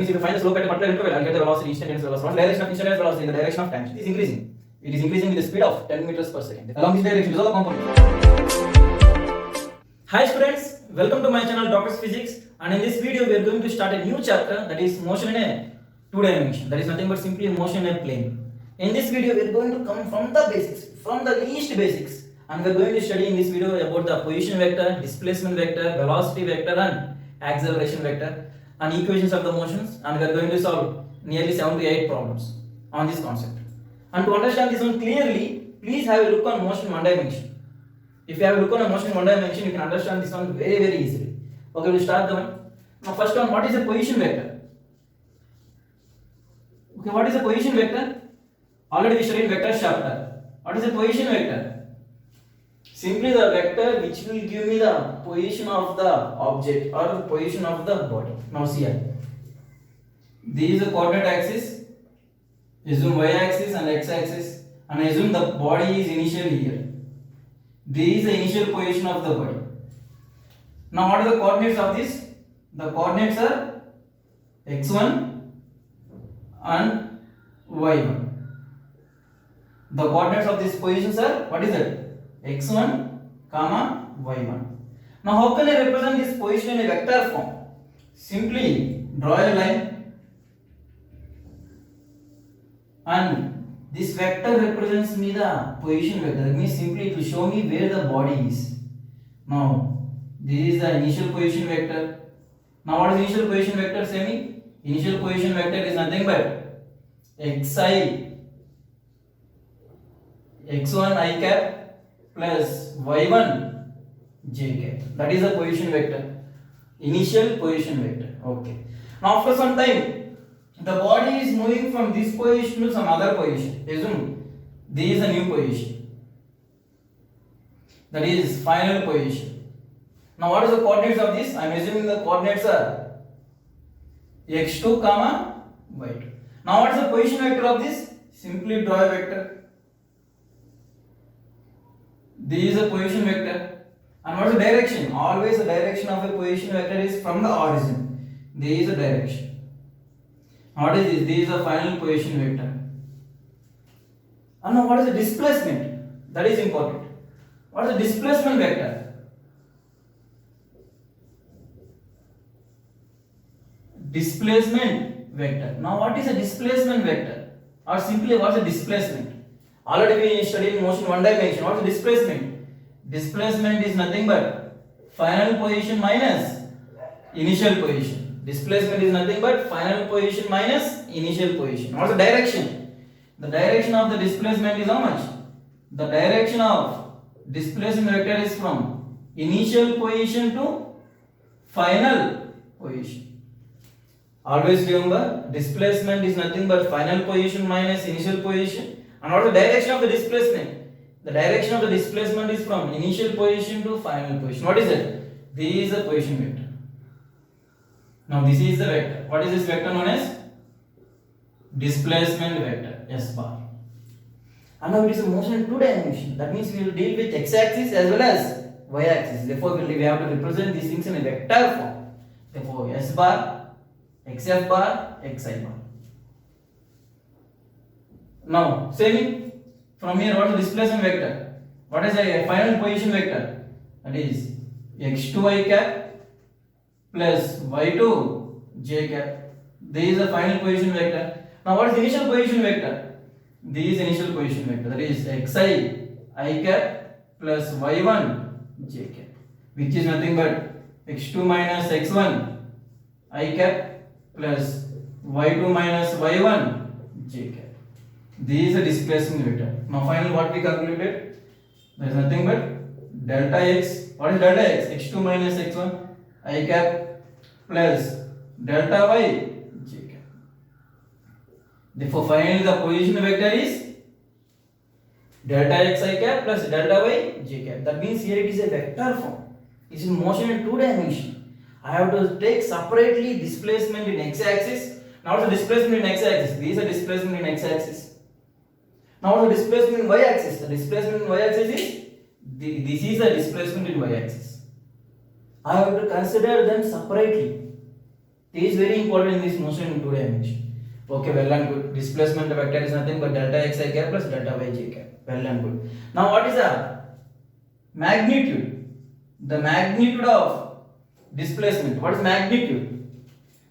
If you find the slope at a particular interval, I'll get the velocity, instantaneous velocity. What direction of instantaneous velocity? In the direction of time. It is increasing. It is increasing with the speed of 10 meters per second. Along this direction, these are the components. Hi students, welcome to my channel Doctor's Physics. And in this video, we are going to start a new chapter, that is motion in a two dimension. That is nothing but simply motion in a plane. In this video, we are going to come from the basics, from the least basics. And we are going to study in this video about the position vector, displacement vector, velocity vector and acceleration vector and equations of the motions, and we are going to solve nearly 7 to 8 problems on this concept. And to understand this one clearly, please have a look on motion one dimension. If you have a look on a motion one dimension, you can understand this one very easily. Okay, we'll start the one. Now first one, what is a position vector? Okay, what is a position vector? Already we studied vector chapter. What is a position vector? Simply the vector which will give me the position of the object or the position of the body. Now see here. This is the coordinate axis. Assume y axis and x axis, and assume the body is initially here. This is the initial position of the body. Now what are the coordinates of this? The coordinates are x1 and y1. The coordinates of these positions are, what is that? x1 comma y1. Now how can I represent this position in a vector form? Simply draw a line, and this vector represents me the position vector. That means simply it will show me where the body is. Now this is the initial position vector. Now what is initial position vector? Say me. Initial position vector is nothing but xi x1 I cap plus y1 j cap. That is the position vector. Initial position vector. Okay. Now after some time, the body is moving from this position to some other position. Assume this is a new position. That is final position. Now what is the coordinates of this? I am assuming the coordinates are x2 comma y2. Now what is the position vector of this? Simply draw a vector. This is a position vector. And what is the direction? Always the direction of a position vector is from the origin. There is a direction. What is this? This is the final position vector. And now what is the displacement? That is important. What is the displacement vector? Displacement vector. Now what is a displacement vector? Or simply what is the displacement? Already we studied motion one dimension. What is the displacement? Displacement is nothing but final position minus initial position. Displacement is nothing but final position minus initial position. What is the direction? The direction of the displacement is how much? The direction of displacement vector is from initial position to final position. Always remember, displacement is nothing but final position minus initial position. And what is the direction of the displacement? The direction of the displacement is from initial position to final position. What is it? This is the position vector. Now this is the vector. What is this vector known as? Displacement vector, S bar. And now it is a motion in two dimensions. That means we will deal with x-axis as well as y-axis. Therefore we have to represent these things in a vector form. Therefore S bar, xf bar, xi bar. Now, saving from here, what is the displacement vector? What is the final position vector? That is x2 I cap plus y2 j cap. This is the final position vector. Now, what is the initial position vector? This is initial position vector. That is xi I cap plus y1 j cap, which is nothing but x2 minus x1 I cap plus y2 minus y1 j cap. This is a displacement vector. Now finally what we calculated? There is nothing but delta x. What is delta x? x2 minus x1 I cap plus delta y j cap. Therefore finally the position vector is delta x I cap plus delta y j cap. That means here it is a vector form. It is in motion in two dimensions. I have to take separately displacement in x-axis. Now what is the displacement in x-axis? This is a displacement in x-axis. Now the displacement in y-axis. The displacement in y-axis is this is the displacement in y-axis. I have to consider them separately. This is very important in this motion in two dimension. Okay, well and good. Displacement vector is nothing but delta xi cap plus delta yj cap. Well and good. Now what is the magnitude? The magnitude of displacement. What is magnitude?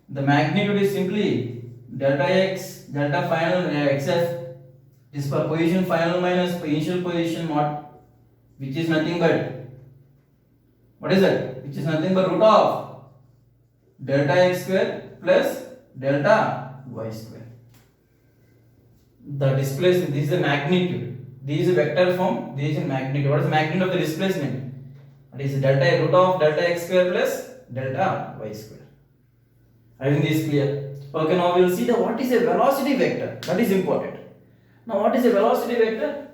The magnitude is simply delta x, delta final xf. This for position final minus initial position mod, which is nothing but what is that? Which is nothing but root of delta x square plus delta y square. The displacement, this is the magnitude. This is a vector form, this is a magnitude. What is the magnitude of the displacement? That is delta root of delta x square plus delta y square. I think this is clear. Okay, now we will see the what is a velocity vector. That is important. Now what is a velocity vector?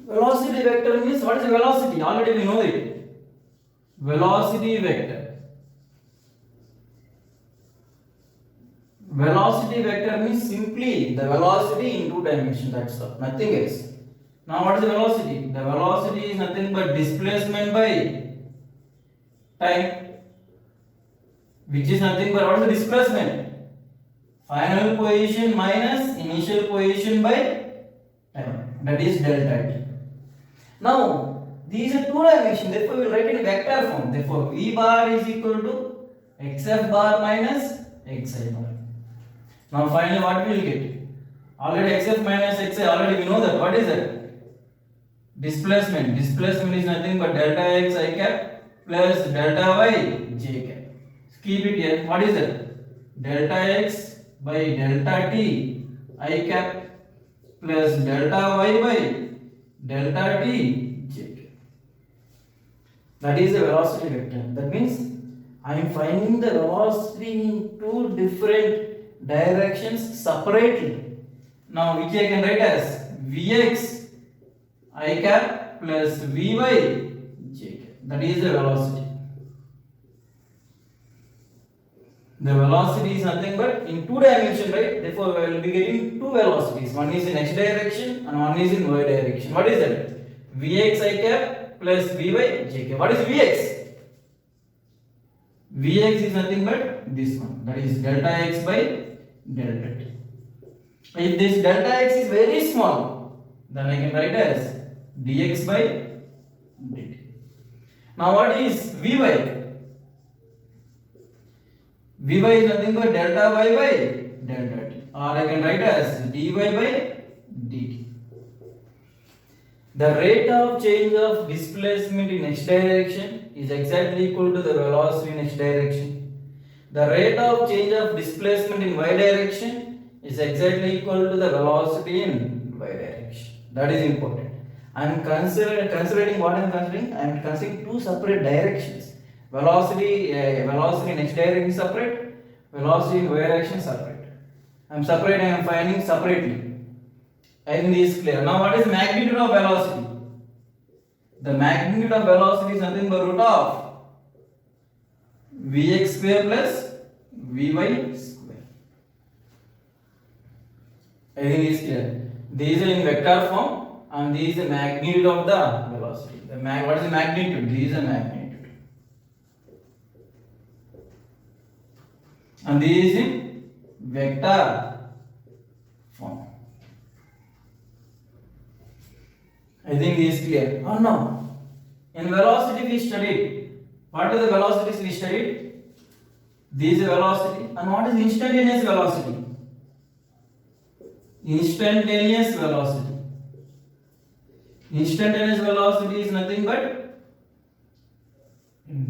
Velocity vector means what is a velocity? Already we know it. Velocity vector. Velocity vector means simply the velocity in two dimensions. That's all. Nothing else. Now what is the velocity? The velocity is nothing but displacement by time, which is nothing but what is the displacement? Final position minus initial position by time. That is delta t. Now these are two dimensions. Therefore we will write in vector form. Therefore v bar is equal to xf bar minus xi bar. Now finally what we will get? Already xf minus xi, already we know that. What is that? Displacement. Displacement is nothing but delta x I cap plus delta y j cap. Keep it here. What is that? Delta x by delta t I cap plus delta y by delta t j cap. That is the velocity vector. That means I am finding the velocity in two different directions separately. Now which I can write as Vx I cap plus Vy j cap. That is the velocity. The velocity is nothing but in two dimension, right? Therefore we will be getting two velocities. One is in x direction and one is in y direction. What is that? Vx I cap plus Vy j cap. What is Vx? Vx is nothing but this one. That is delta x by delta t. If this delta x is very small, then I can write as dx by dt. Now what is Vy? Vy is nothing but delta y by delta t, or I can write as dy by dt. The rate of change of displacement in x direction is exactly equal to the velocity in x direction. The rate of change of displacement in y direction is exactly equal to the velocity in y direction. That is important. I am considering what I am considering. I am considering two separate directions. Velocity in x direction separate, velocity in y direction separate. I am finding separately. I think this is clear. Now what is magnitude of velocity? The magnitude of velocity is nothing but root of Vx square plus Vy square. I think it is clear. These are in vector form and this is the magnitude of the velocity. What is the magnitude? This is the magnitude. And this is in vector form. I think this is clear. Or no? In velocity we studied. What are the velocities we studied? This is velocity. And what is instantaneous velocity? Instantaneous velocity. Instantaneous velocity is nothing but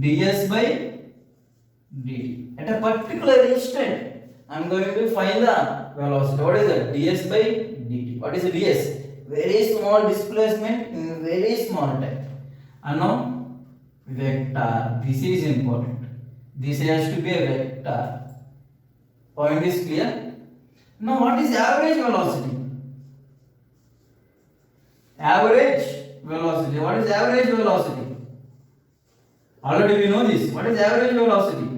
ds by dt. At a particular instant, I am going to find the velocity. What is that? ds by dt. What is the ds? Very small displacement in very small time. And now vector. This is important. This has to be a vector. Point is clear. Now what is average velocity? Average velocity. What is average velocity? Already we know this. What is average velocity?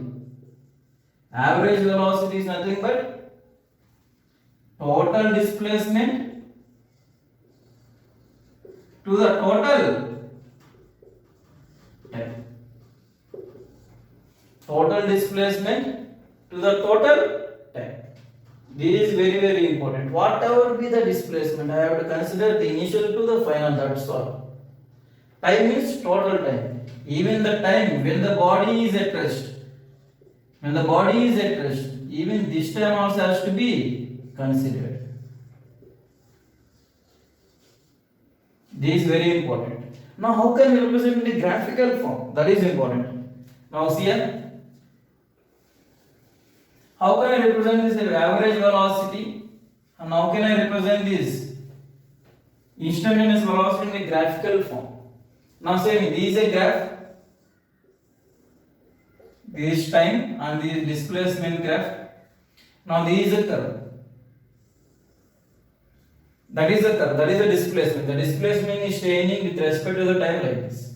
Average velocity is nothing but total displacement to the total time. total displacement to the total time. This is very important. Whatever be the displacement, I have to consider the initial to the final, that's all. Time means total time. Even the time when the body is at rest, even this time also has to be considered. This is very important. Now how can we represent in the graphical form? That is important. Now see here. How can I represent this average velocity? And how can I represent this instantaneous velocity in the graphical form? Now say me, this is a graph, this is time and this is displacement graph. Now this is a curve. That is the curve, that is the displacement. The displacement is changing with respect to the time like this.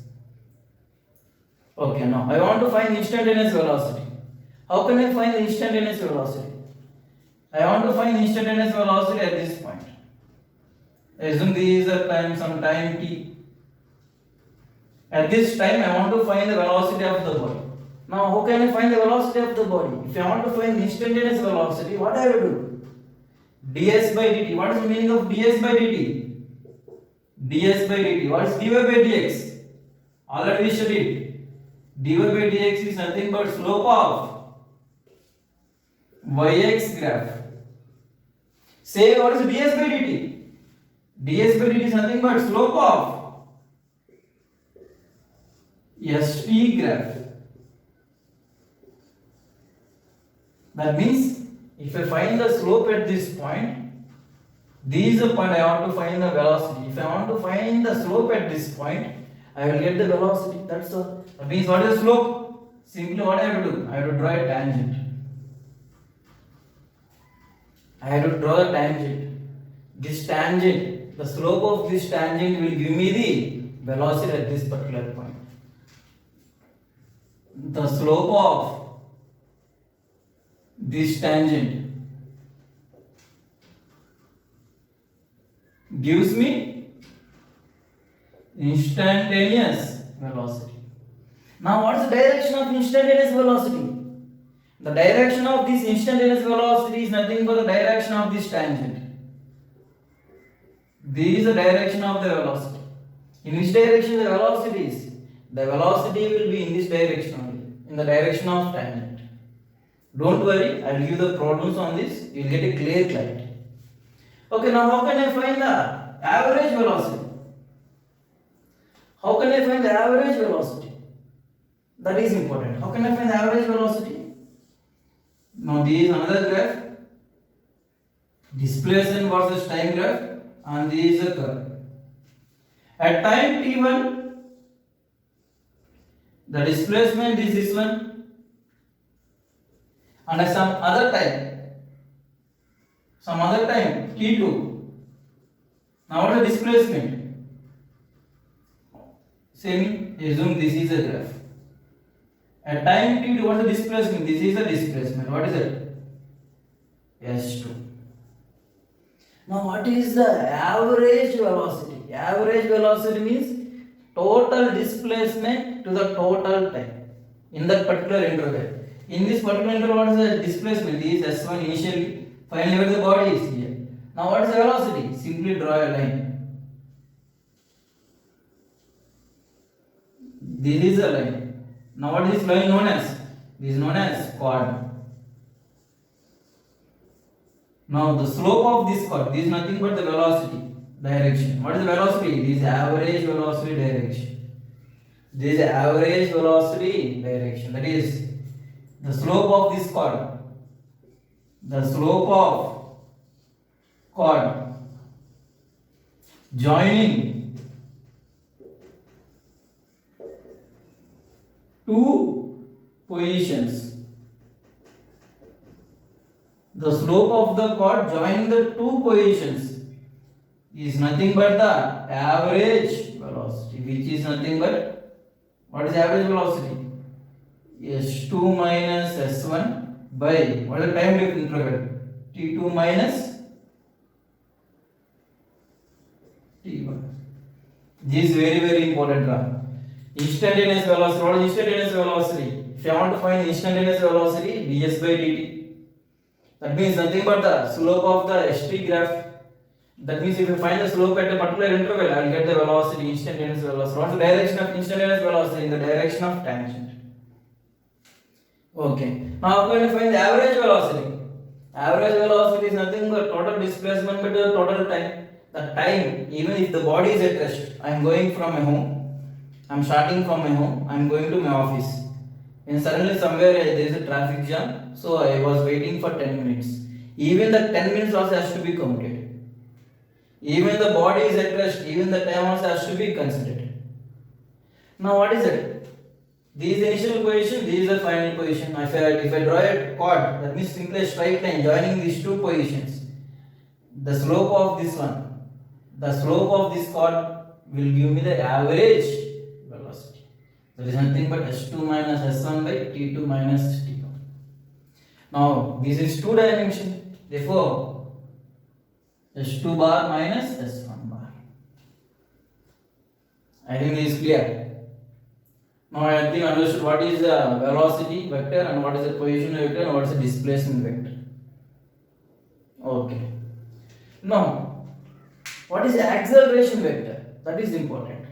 Okay, now I want to find instantaneous velocity. How can I find the instantaneous velocity? I want to find instantaneous velocity at this point. Assume this is a time, some time t. At this time, I want to find the velocity of the body. Now, how can I find the velocity of the body? If I want to find instantaneous velocity, what I have to do? ds by dt. What is the meaning of ds by dt? ds by dt. What is dy by dx? Already we studied. dy by dx is nothing but slope of yx graph. Say what is ds by dt? ds by dt is nothing but slope of st graph. That means if I find the slope at this point, this is the point I want to find the velocity. If I want to find the slope at this point, I will get the velocity. That's all. That means what is the slope? Simply what I have to do? I have to draw a tangent. I have to draw a tangent. This tangent, the slope of this tangent will give me the velocity at this particular point. The slope of this tangent gives me instantaneous velocity. Now what is the direction of instantaneous velocity? The direction of this instantaneous velocity is nothing but the direction of this tangent. This is the direction of the velocity. In which direction the velocity is? The velocity will be in this direction only, in the direction of tangent. Don't worry, I will give the problems on this, you will get a clear clarity. Okay, now how can I find the average velocity? How can I find the average velocity? That is important. How can I find the average velocity? Now this is another graph, displacement versus time graph, and this is a curve. At time t1, the displacement is this one, and at some other time t2. Now what is the displacement? Assume this is a graph. At time t2, what is the displacement? This is the displacement. What is it? s2. Now what is the average velocity? Average velocity means total displacement to the total time in that particular interval. In this particular interval, what is the displacement? This is s1 initially. Finally, where the body is here. Now, what is the velocity? Simply draw a line. This is a line. Now, what is this line known as? This is known as chord. Now, the slope of this chord, this is nothing but the velocity direction. What is the velocity? This is average velocity direction. This is average velocity direction. That is the slope of this chord. The slope of chord joining two positions. The slope of the chord joining the two positions is nothing but the average velocity, which is nothing but, what is average velocity? S2 minus S1 by, what is the time interval? T2 minus T1. This is very important. Instantaneous velocity. What is instantaneous velocity? If If I want to find instantaneous velocity, ds by dt, that means nothing but the slope of the st graph. That means if you find the slope at a particular interval, I will get the velocity, instantaneous velocity. What's the direction of instantaneous velocity? In the direction of tangent. Okay. Now I'm going to find the average velocity. Average velocity is nothing but total displacement by the total time. The time, even if the body is at rest, I am going from my home. I am starting from my home. I am going to my office. And suddenly somewhere there is a traffic jam, so I was waiting for 10 minutes. Even the 10 minutes also has to be counted. Even the body is at rest, even the time also has to be considered. Now what is it? These initial position, these are final position. If I draw a chord, that means simply a straight line joining these two positions. The slope of this one, the slope of this chord will give me the average velocity. That is nothing but s2 minus s1 by t2 minus t1. Now this is two dimension. Therefore, s2 bar minus s1 bar. I think this is clear. Now I think understood what is the velocity vector and what is the position vector and what is the displacement vector. Okay. Now, what is the acceleration vector? That is important.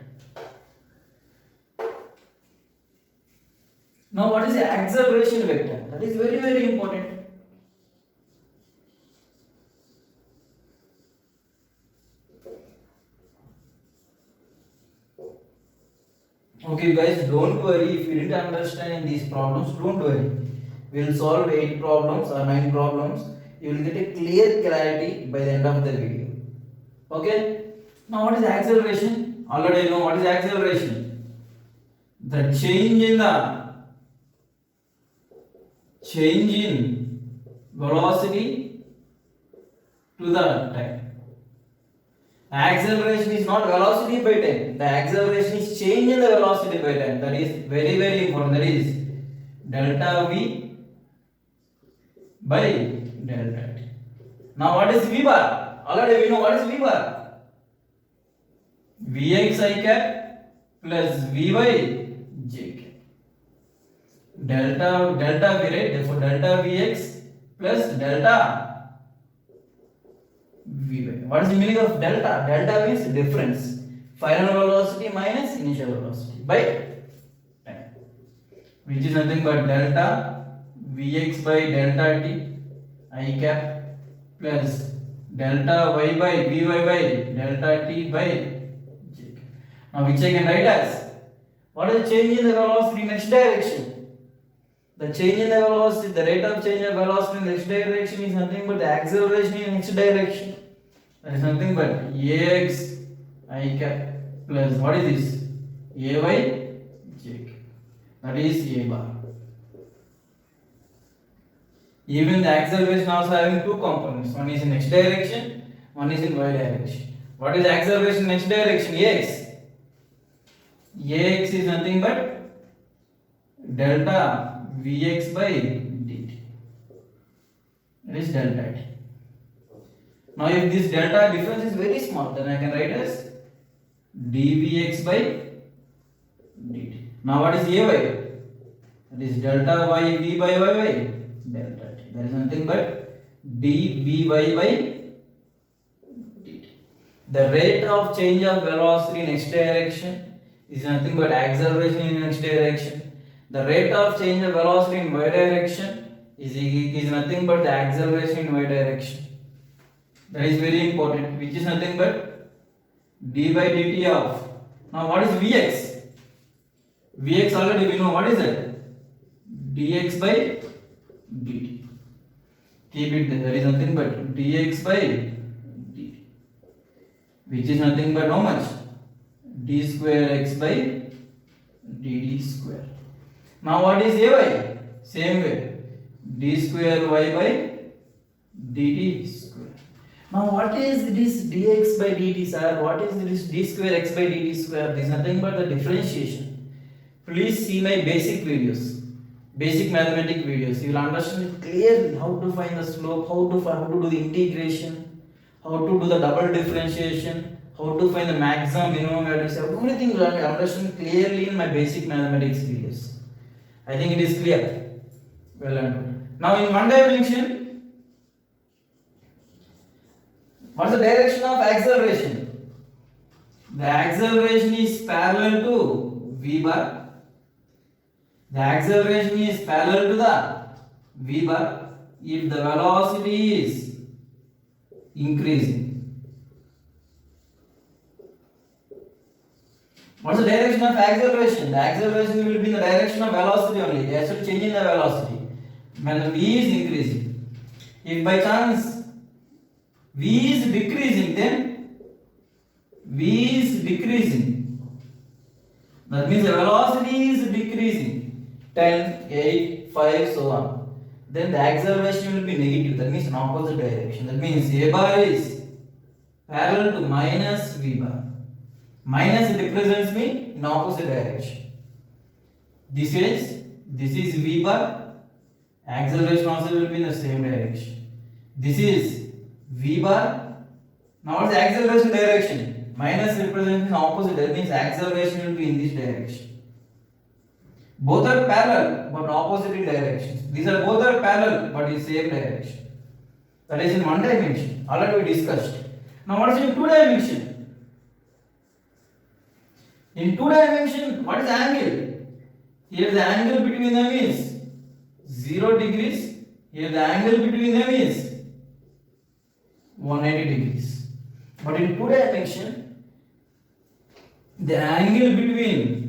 Now, what is the acceleration vector? That is very, very important. Okay guys, don't worry if you didn't understand these problems, don't worry. We will solve 8 problems or 9 problems. You will get a clear clarity by the end of the video. Okay? Now what is acceleration? Already know what is acceleration. The change in velocity to the time. Acceleration is not velocity by time. The acceleration is change in the velocity by time. That is very, very important. That is delta v by delta t. Now what is v bar? Already we know what is v bar. Vx I cap plus vy j cap. Delta v, right? Therefore delta vx plus delta vy. What is the meaning of delta? Delta means difference. Final velocity minus initial velocity by time, which is nothing but delta vx by delta t I cap plus delta y by vy by delta t by j cap. Now which I can write as, what is the change in the velocity in next direction? The change in the velocity, the rate of change of velocity in next direction is nothing but the acceleration in next direction. That is nothing but ax I cap plus what is this? Ay j cap. That is a bar. Even the acceleration also having two components. One is in x direction, one is in y direction. What is the acceleration in x direction? Ax. Ax is nothing but delta vx by dt. That is delta t. Now if this delta difference is very small, then I can write as dvx by dt. Now what is ay? That is delta y v by y by delta t. There is nothing but dvy by dt. The rate of change of velocity in x direction is nothing but acceleration in x direction. The rate of change of velocity in y direction is nothing but the acceleration in y direction. That is very important, which is nothing but d by dt of. Now what is vx? Vx already we know what is it? Dx by dt. Keep it there. There is nothing but dx by dt, which is nothing but how much? D square x by dt square. Now what is ay? Same way, d square y by dt square. Now what is this dx by dt, sir? What is this d square x by dt square? This is nothing but the differentiation. Please see my basic videos, basic mathematics videos. You will understand clearly how to find the slope, how to do the integration, how to do the double differentiation, how to find the maximum, minimum values. Everything you will understand clearly in my basic mathematics videos. I think it is clear. Well done. Now in one dimension, what is the direction of acceleration? The acceleration is parallel to v bar. The acceleration is parallel to the v bar if the velocity is increasing. What is the direction of acceleration? The acceleration will be in the direction of velocity only. They are actually changing the velocity when the v is increasing. If by chance v is decreasing, then v is decreasing. That means the velocity is decreasing. 10, 8, 5, so on. Then the acceleration will be negative. That means in opposite direction. That means a bar is parallel to minus v bar. Minus represents me in opposite direction. This is v bar. Acceleration also will be in the same direction. This is v bar. Now what is the acceleration direction? Minus represents in opposite. That means acceleration will be in this direction. Both are parallel but opposite directions. These are both are parallel but in same direction. That is in one dimension. Already we discussed. Now what is in two dimension? In two dimension, what is the angle? Here the angle between them is 0 degrees. Here the angle between them is 180 degrees. But in two dimension, the angle between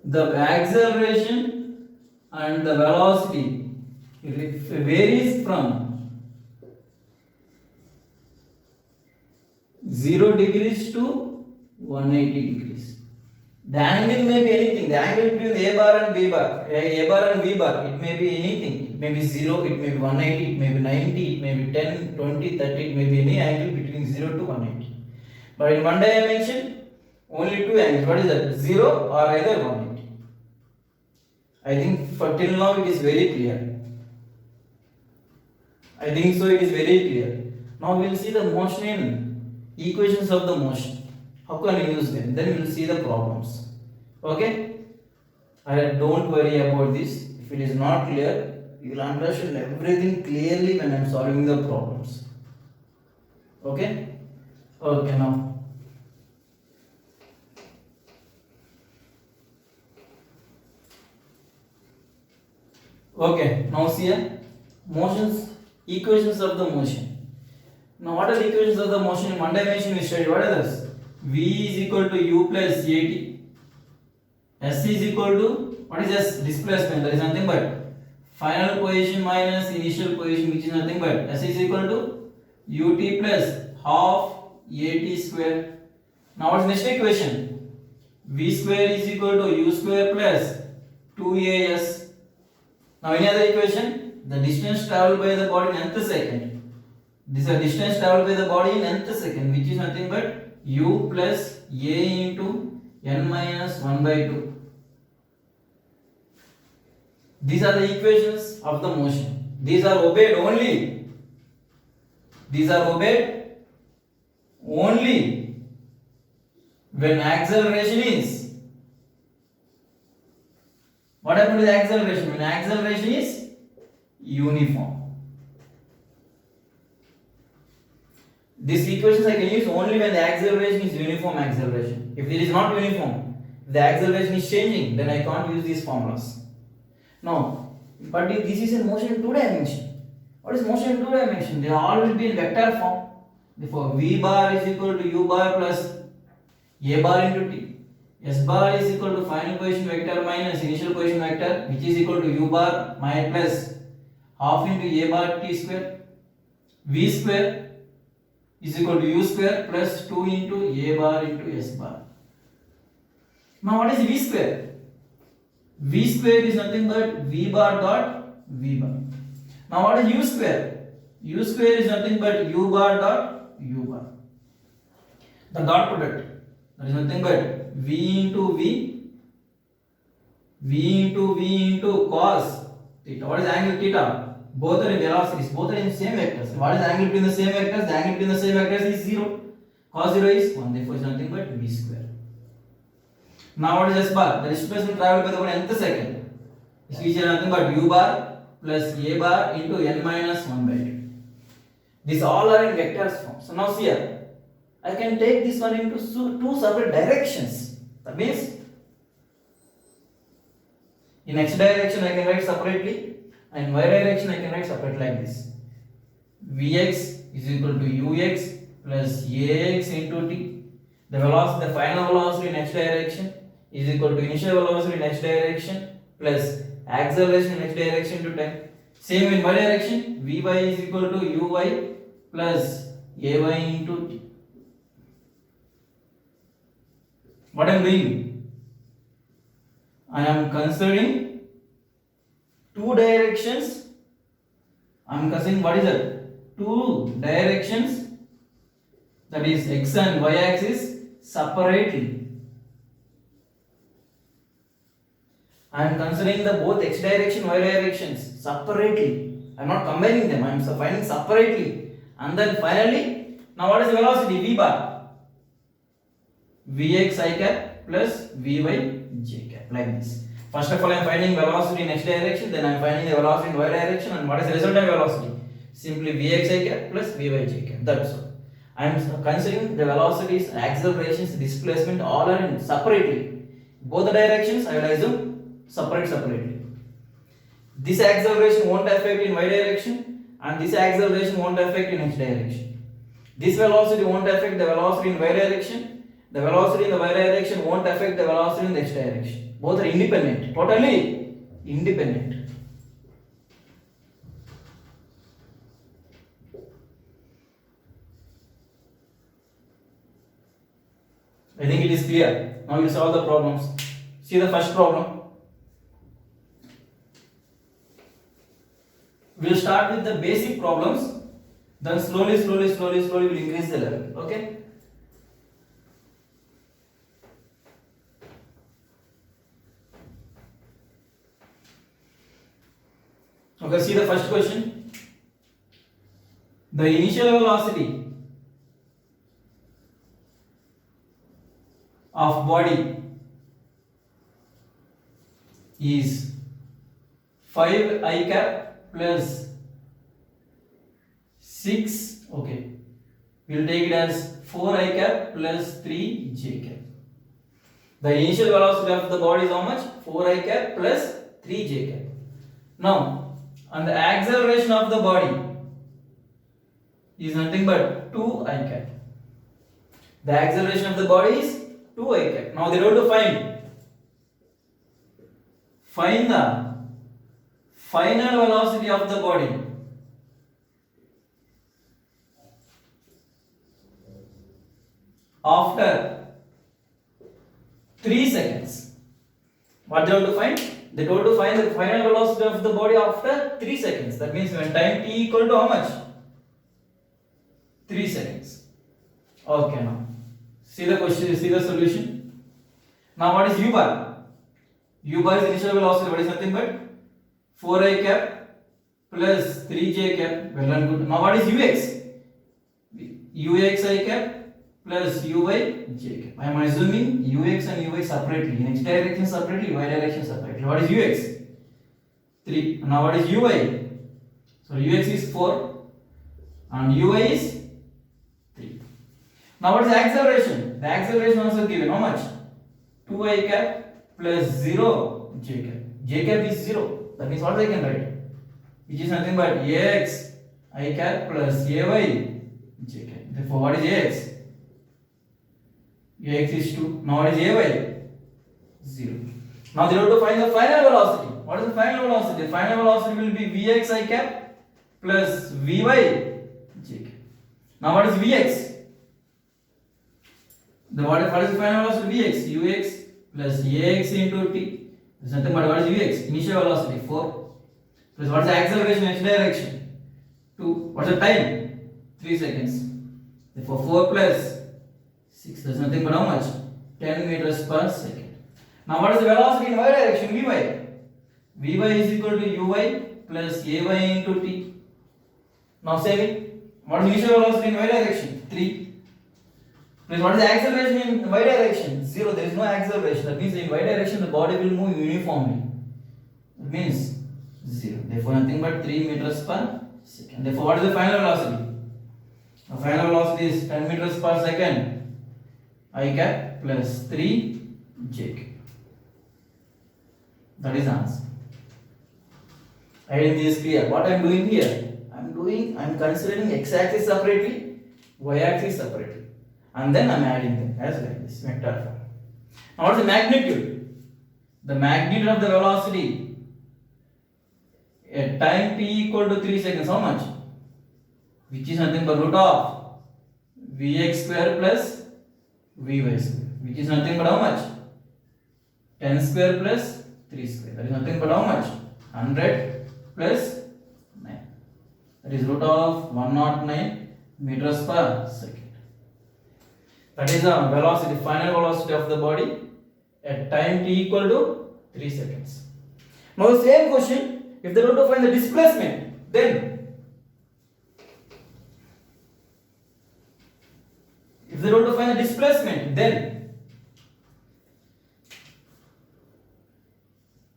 the acceleration and the velocity varies from 0 degrees to 180 degrees. The angle may be anything. The angle between A bar and B bar, A bar and B bar, it may be anything. It may be 0, it may be 180, it may be 90, it may be 10, 20, 30, it may be any angle between 0 to 180. But in one dimension, only two angles. What is that? 0 or either 180. I think for till now it is very clear. I think so it is very clear. Now we will see the motion in equations of the motion. How can you use them? Then we will see the problems. Okay? Don't worry about this. If it is not clear, you will understand everything clearly when I am solving the problems. Okay? Okay, now. Okay, now see here. Motions, equations of the motion. Now what are the equations of the motion in one dimension we studied? What are those? V is equal to u plus at. S is equal to, what is S? Displacement. That is nothing but final position minus initial position, which is nothing but S is equal to ut plus half at square. Now what's next equation? V square is equal to u square plus 2as. Now any other equation? The distance travelled by the body in nth second. This is the distance travelled by the body in nth second, which is nothing but u plus a into n minus 1 by 2. These are the equations of the motion. These are obeyed only. These are obeyed only when acceleration is. What happened to the acceleration? When acceleration is uniform. These equations I can use only when the acceleration is uniform acceleration. If it is not uniform, the acceleration is changing, then I can't use these formulas. No, but if this is in motion in two dimension. What is motion in two dimension? They all will be in vector form. Therefore, V bar is equal to U bar plus A bar into T. S bar is equal to final position vector minus initial position vector, which is equal to U bar minus plus half into A bar T square. V square is equal to U square plus 2 into A bar into S bar. Now what is V square? V square is nothing but V bar dot V bar. Now what is U square? U square is nothing but U bar dot U bar. The dot product, that is nothing but V into V, V into V into cos theta. What is angle theta? Both are in velocities, both are in same vectors. What is the angle between the same vectors? The angle between the same vectors is 0. Cos 0 is 1, therefore it is nothing but V square. Now what is s bar? The displacement traveled by the body nth second. Which is nothing but u bar plus a bar into n minus 1 by 2. These all are in vectors form. So now see here, I can take this one into two separate directions. That means in x direction I can write separately, and in y direction I can write separately like this. Vx is equal to ux plus ax into t. The velocity, the final velocity in x direction is equal to initial velocity in x direction plus acceleration in x direction to time. Same in y direction, vy is equal to uy plus ay into t. What I am doing? I am considering two directions. I am considering what is that? Two directions, that is x and y axis separately. I am considering the both x direction, y directions separately. I am not combining them. I am finding separately. And then finally, now what is the velocity? V bar. Vx I cap plus Vy j cap, like this. First of all, I am finding velocity in x direction, then I am finding the velocity in y direction, and what is the resultant velocity? Simply Vx I cap plus Vy j cap. That's all. I am considering the velocities, accelerations, displacement, all are in separately. Both the directions I will assume separately. This acceleration won't affect in y direction, and this acceleration won't affect in x direction. This velocity won't affect the velocity in y direction. The velocity in the y direction won't affect the velocity in the x direction. Both are independent, totally independent. I think it is clear. Now you solve the problems. See the first problem. We will start with the basic problems, then slowly we will increase the level. Okay? Okay, see the first question. The initial velocity of body is 5 I cap plus 6, okay, we will take it as 4 I cap plus 3 j cap. The initial velocity of the body is how much? 4 I cap plus 3 j cap. Now, and the acceleration of the body is nothing but 2 I cap. The acceleration of the body is 2 I cap. Now they have to find the final velocity of the body after 3 seconds. What they have to find? They told to find the final velocity of the body after 3 seconds. That means when time t equal to how much? 3 seconds. Okay, now see the question, see the solution. Now what is u bar? U bar is initial velocity. What is nothing but 4 I cap plus 3 j cap. Well and good. Now what is ux? Ux I cap plus uy j cap. I am assuming ux and uy separately, in x direction separately, y direction separately. What is ux? 3. Now what is uy? So ux is 4 and uy is 3. Now what is the acceleration? The acceleration also given. How much? 2 I cap plus 0 j cap. J cap is 0. That means what I can write? Which is nothing but ax I cap plus ay j cap. Therefore what is ax? Ax is 2. Now what is ay? 0. Now they have to find the final velocity. What is the final velocity? The final velocity will be vx I cap plus vy j cap. Now what is vx? What is the final velocity? Vx, ux plus ax into t. There's nothing but what is vx? Initial velocity 4 plus what is the acceleration in x direction? 2. What's the time? 3 seconds. Therefore 4 plus 6, there's nothing but how much? 10 meters per second. Now what is the velocity in y direction? Vy. Vy is equal to uy plus ay into t. Now same it. What is initial velocity in y direction? 3 Plus what is the acceleration in y direction? 0. There is no acceleration. That means in y direction the body will move uniformly. That means 0. Therefore nothing but 3 meters per second. Therefore what is the final velocity? The final velocity is 10 meters per second I cap plus 3 j cap. That is the answer. Identity is clear. What I am doing here? I am considering x axis separately, y axis separately, and then I am adding them as like this vector form. Now what is the magnitude? The magnitude of the velocity at time t equal to 3 seconds, how much? Which is nothing but root of vx square plus vy square, which is nothing but how much? 10 square plus 3 square. That is nothing but how much? 100 plus 9. That is root of 109 meters per second. That is the velocity, final velocity of the body at time t equal to 3 seconds. Now the same question, if they want to find the displacement, then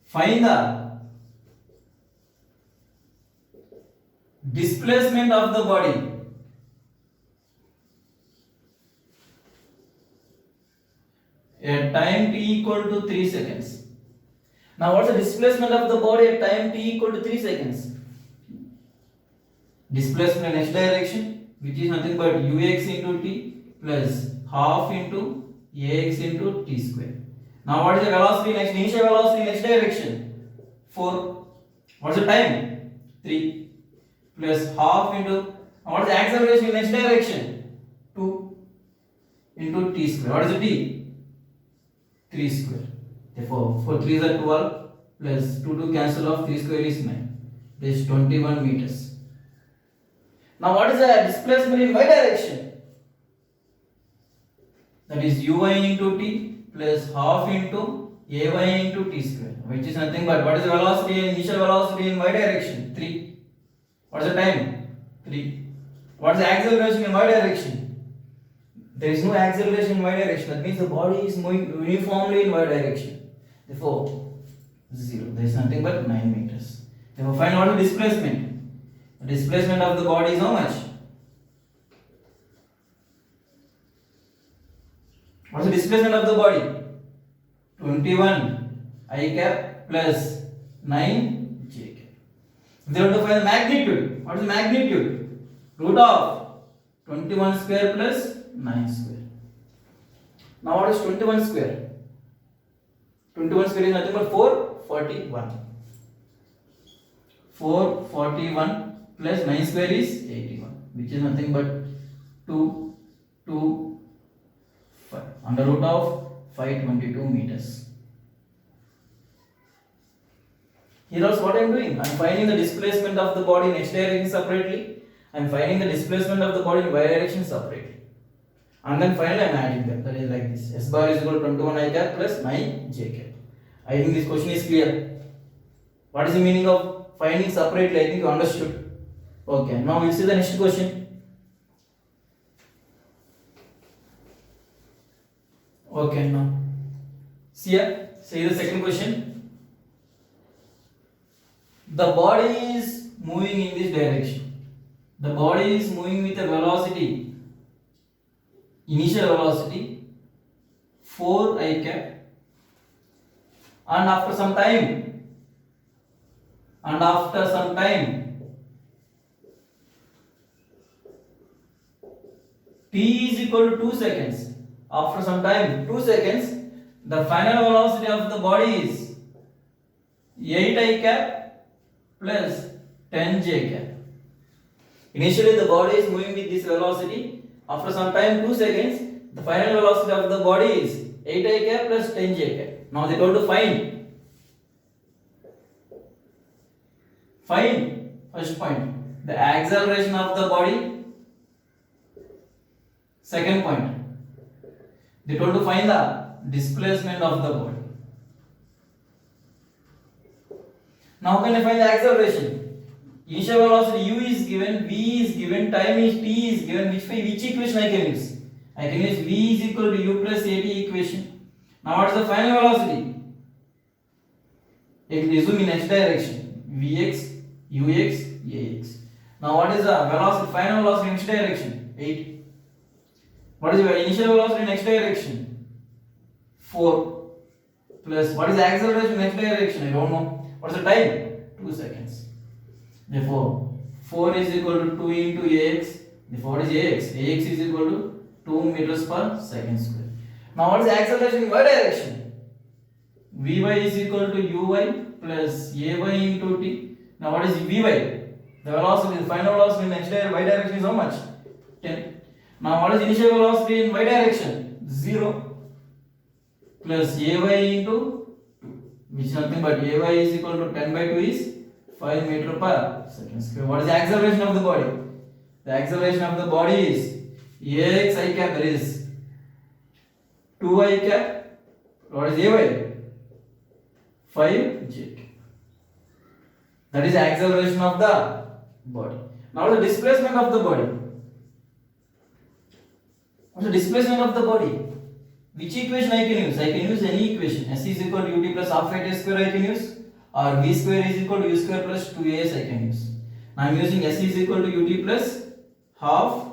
find the displacement of the body at time t equal to 3 seconds. Now what's the displacement of the body at time t equal to 3 seconds? Displacement in x direction, which is nothing but ux into t plus half into ax into t square. Now what is the velocity in x, initial velocity in x direction? 4. What's the time? 3 plus half into, what is the acceleration in x direction? 2 into t square. What is the t? 3 square. Therefore 4 3s are 12 plus 2 cancel off, 3 square is 9. This is 21 meters. Now what is the displacement in y direction? That is uy into t plus half into ay into t square, which is nothing but what is the velocity, initial velocity in y direction? 3. What is the time? 3. What is the acceleration in y direction? There is no acceleration in y direction. That means the body is moving uniformly in y direction. Therefore 0. There is nothing but 9 meters. Therefore find what is the displacement. The displacement of the body is how much? What is the displacement of the body? 21 I cap plus 9 j cap. If they want to find the magnitude, what is the magnitude? Root of 21 square plus 9 square. Now what is 21 square? 21 square is nothing but 441. 441 plus 9 square is 81, which is nothing but 2, 2, 5 under root of 522 meters. Here also what I am doing? I am finding the displacement of the body in x direction separately. I am finding the displacement of the body in y direction separately. And then finally I am adding them. That is like this. S bar is equal to 21 I cap plus 9 j cap. I think this question is clear. What is the meaning of finding separately? I think you understood. Okay, now we will see the next question. Okay, now see here. See the second question. The body is moving in this direction. The body is moving with a velocity, initial velocity 4 I cap, and after some time t is equal to 2 seconds. After some time 2 seconds, the final velocity of the body is 8 I cap plus 10 j cap. Initially the body is moving with this velocity. After some time 2 seconds, the final velocity of the body is 8 I cap plus 10 j cap. Now they told to find first point, the acceleration of the body. Second point, they told to find the displacement of the body. Now can I find the acceleration? Initial velocity u is given, v is given, time is t is given. Which equation I can use? I can use v is equal to u plus at equation. Now what is the final velocity? Resume in x direction. Vx, ux, ax. Now what is the velocity? Final velocity in x direction? 8. What is the initial velocity in x direction? 4. Plus what is the acceleration in x direction? I don't know. What is the time? 2 seconds. Therefore 4 is equal to 2 into ax. Therefore what is ax? Ax is equal to 2 meters per second square. Now what is the acceleration in y direction? Vy is equal to uy plus ay into t. Now what is Vy? The velocity, the final velocity in x y direction is how much? 10. Now what is initial velocity in y direction? 0 plus ay into 2, which is nothing but ay is equal to 10 by 2 is 5 meter per second square. What is the acceleration of the body? The acceleration of the body is ax I cap, there is 2 I cap. What is ay? 5 j. That is the acceleration of the body. Now the displacement of the body. What's the displacement of the body? Which equation I can use? I can use any equation. S is equal to ut plus half at a square I can use, or v square is equal to u square plus 2as I can use. Now I am using S is equal to ut plus half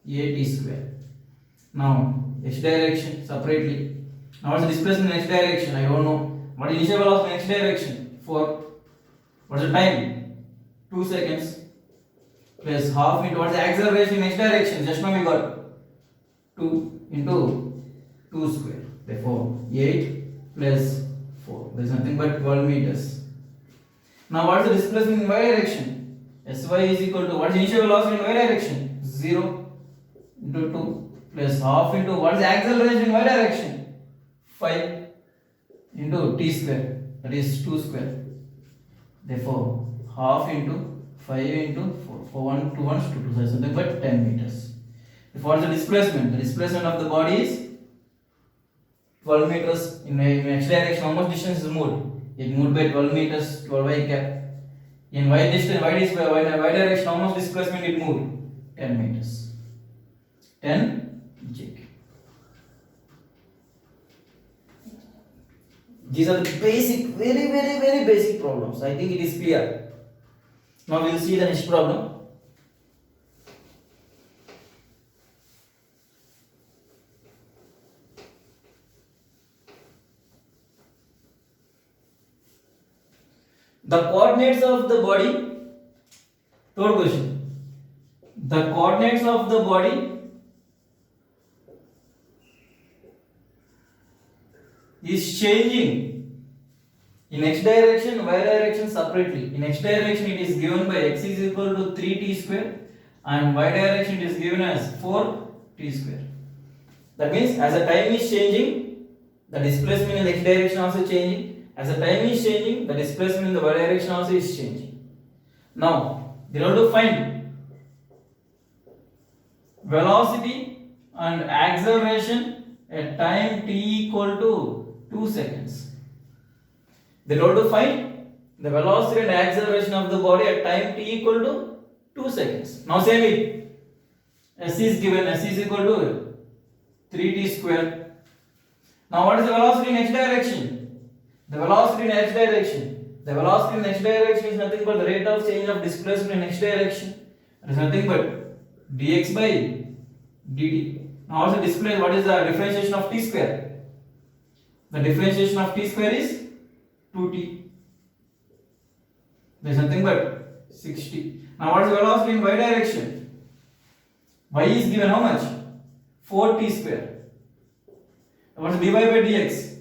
at square. Now x direction separately. Now what's the displacement in x direction? I don't know. What is initial velocity in x direction? 4. What's the time? 2 seconds. Plus half into what's the acceleration in x direction? Just now we got 2 into 2 square. Therefore 8 plus 4. There is nothing but 12 meters. Now what is the displacement in y direction? Sy is equal to what is initial velocity in y direction? 0 into 2 plus half into what is the acceleration in y direction? 5 into t square, that is 2 square. Therefore half into 5 into 4. For 1 2 ones 2 2, so something but 10 meters. Therefore what is the displacement? The displacement of the body is 12 meters in x direction. How much distance is moved? It moved by 12 meters, 12 I cap. In y distance, y direction, how much displacement it moved? 10 meters. 10 j. These are the basic, very basic problems. I think it is clear. Now we will see the next problem. The coordinates of the body. Third question. The coordinates of the body is changing in x direction, y direction separately. In x direction it is given by x is equal to 3t square, and y direction it is given as 4t square. That means as the time is changing, the displacement in the x direction also changing. As the time is changing, the displacement in the y direction also is changing. Now they have to find velocity and acceleration at time t equal to 2 seconds. They have to find the velocity and acceleration of the body at time t equal to 2 seconds. Now same it. S is given, S is equal to 3t square. Now what is the velocity in x direction? The velocity in x direction. The velocity in x direction is nothing but the rate of change of displacement in x direction. It is nothing but dx by dt. Now also display what is the differentiation of t square? The differentiation of t square is 2t. There is nothing but 60. Now what is the velocity in y direction? Y is given how much? 4t square. What is dy by dx?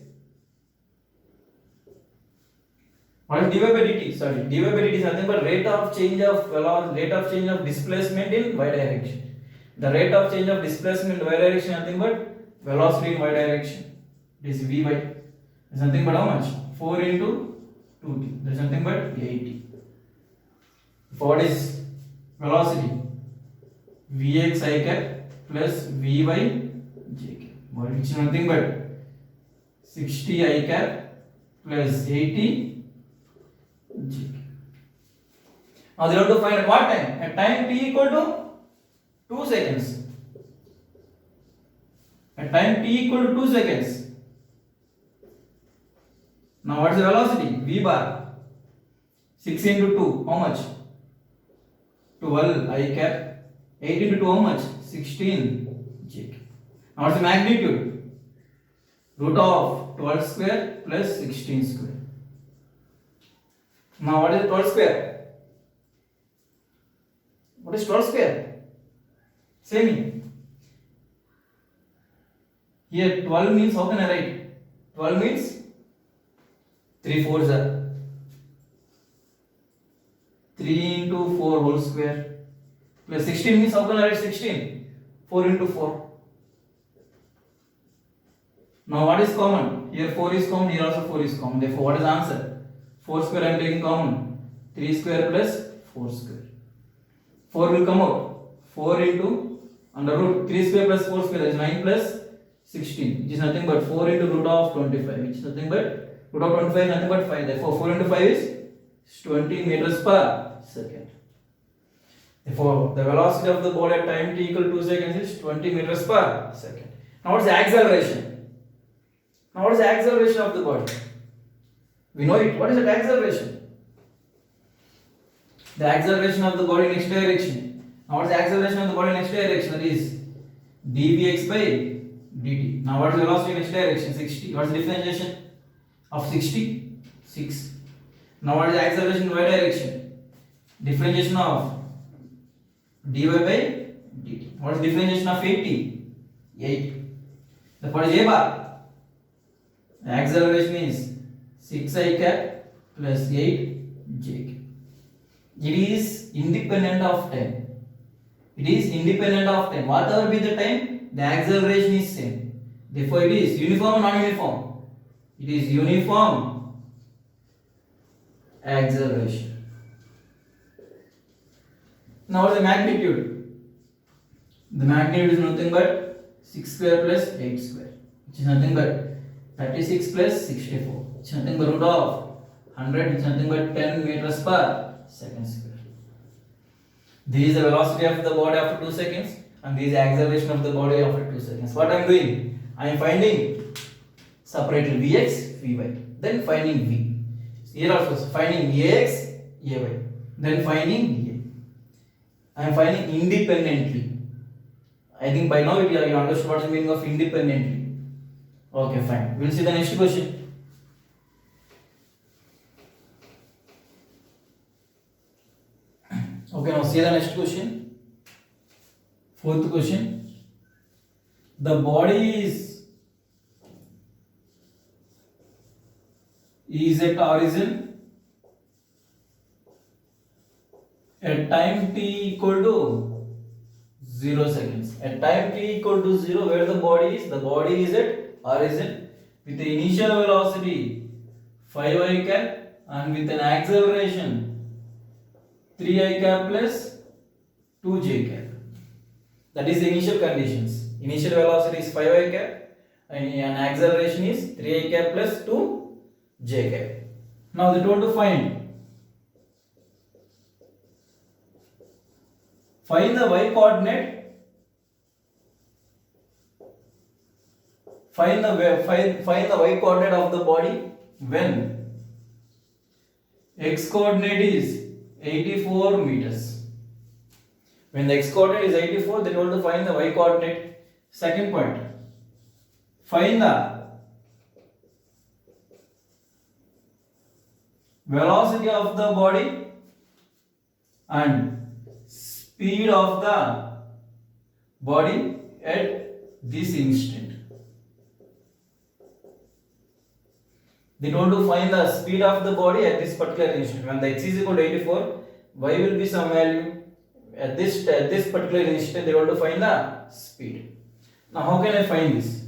What is dy by dt? Sorry, dy by dt is nothing but rate of change of velocity, rate of change of displacement in y direction. The rate of change of displacement in y direction is nothing but velocity in y direction. It is vy. It is nothing but how much? 4 into 2t. There is nothing but 80. For what is velocity? Vx I cap plus Vy j cap. Which is nothing but 60 I cap plus 80 j. Now they have to find at what time? At time t equal to 2 seconds. At time t equal to 2 seconds. Now what is the velocity? V bar. 6 into 2, how much? 12 I cap. 8 into 2, how much? 16 j cap. Now what's the magnitude? Root of 12 square plus 16 square. Now what is 12 square? What is 12 square? Say me. Here 12 means, how can I write? 12 means 3 4s are 3 into 4 whole square plus 16 means, how can I write 16? 4 into 4. Now what is common? Here 4 is common, here also 4 is common. Therefore what is the answer? 4 square I am taking common. 3 square plus 4 square. 4 will come out. 4 into under root 3 square plus 4 square, that is 9 plus 16, which is nothing but 4 into root of 25, which is nothing but root of 25 is nothing but 5. Therefore 4 into 5 is 20 meters per second. Therefore the velocity of the ball at time t equal to 2 seconds is 20 meters per second. Now what is the acceleration? Now what is the acceleration of the body? We know it. What is the acceleration? The acceleration of the body in x direction. Now what is the acceleration of the body in x direction? That is dvx by dt. Now what is the velocity in x direction? 60. What is the differentiation of 60? 6. Now what is the acceleration in y direction? Differentiation of dy by dt. What is the differentiation of 80? 8. The what is a bar? The acceleration is 6 I cap plus 8 j cap. It is independent of time. It is independent of time. Whatever be the time, the acceleration is same. Therefore it is uniform or non-uniform? It is uniform acceleration. Now what is the magnitude? The magnitude is nothing but 6 square plus 8 square, which is nothing but 36 plus 64, which is nothing but root of 100, which is nothing but 10 meters per second square. This is the velocity of the body after 2 seconds, and this is the acceleration of the body after 2 seconds. What I am doing? I am finding separately Vx, Vy, then finding V. Here also finding Ax, Ay, then finding Va. I am finding independently. I think by now you understood what is the meaning of independently. Okay, fine. We will see the next question. Okay, now see the next question. Fourth question. The body is at origin at time t equal to 0 seconds. At time t equal to 0, where the body is? The body is at origin with the initial velocity 5 I cap and with an acceleration 3 I cap plus 2 j cap. That is the initial conditions. Initial velocity is 5 I cap and an acceleration is 3 I cap plus 2 j cap. Now they told to find the y coordinate. Find the y coordinate of the body when x coordinate is 84 meters. When the x coordinate is 84, then you want to find the y coordinate. Second point, find the velocity of the body and speed of the body at this instant. They told to find the speed of the body at this particular instant. When the x is equal to 84, y will be some value. At this particular instant, they want to find the speed. Now, how can I find this?